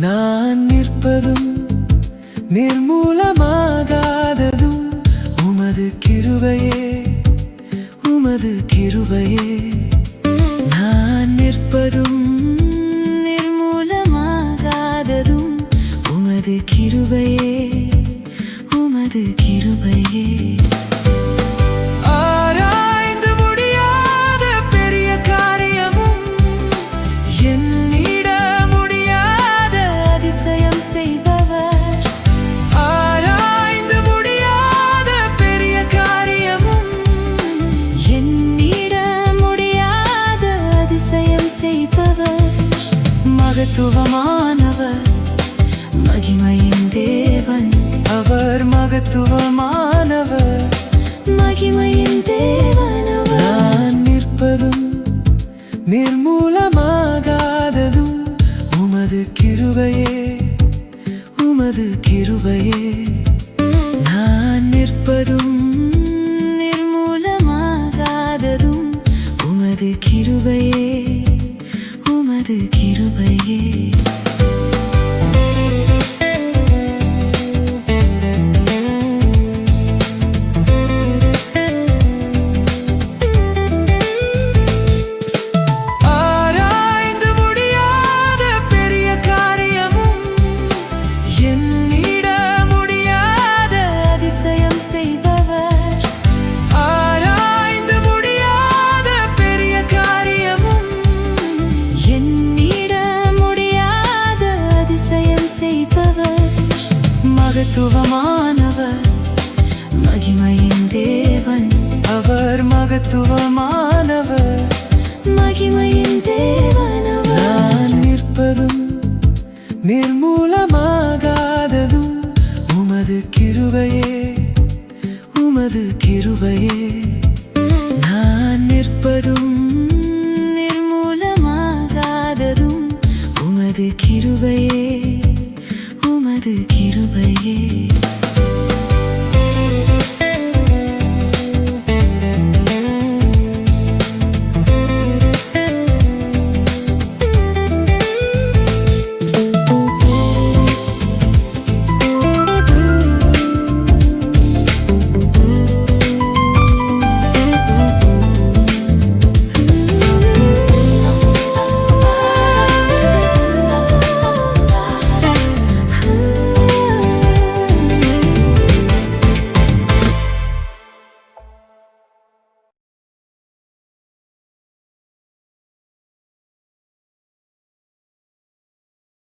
நான் நிற்பதும் நிர்மூலமாகாததும் உமது கிருபையே, உமது கிருபையே. நான் நிற்பதும் நிர்மூலமாகாததும் உமது கிருபையே, உமது கிருபையே. மகத்துவமானவர் மகிமையின் தேவன், அவர் மகத்துவமானவர் மகிமையின் தேவன். நான் நிற்பதும் நிர்மூலமாகாததும் உமது கிருபையே, உமது கிருபையே. நான் நிற்பதும் நிர்மூலமாகாததும் உமது கிருபையே, உமது கிருபையே. ஆராய்ந்து முடியாத பெரிய காரியமும் எண்ணிட முடியாத அதிசயம் செய்பவர். ஆராய்ந்து முடியாத பெரிய காரியமும் எண்ணிட முடியாத அதிசயம் செய்பவர். மகத்துவமானவர் மகிமையின் தேவன், அவர் மகத்துவமானவர் மகிமையின் தேவன். நான் நிற்பதும் நிர்மூலமாகாததும் உமது கிருபையே, உமது கிருபையே. நான் நிற்பதும் நிர்மூலமாகாததும் உமது கிருபையே, உமது கிருபையே.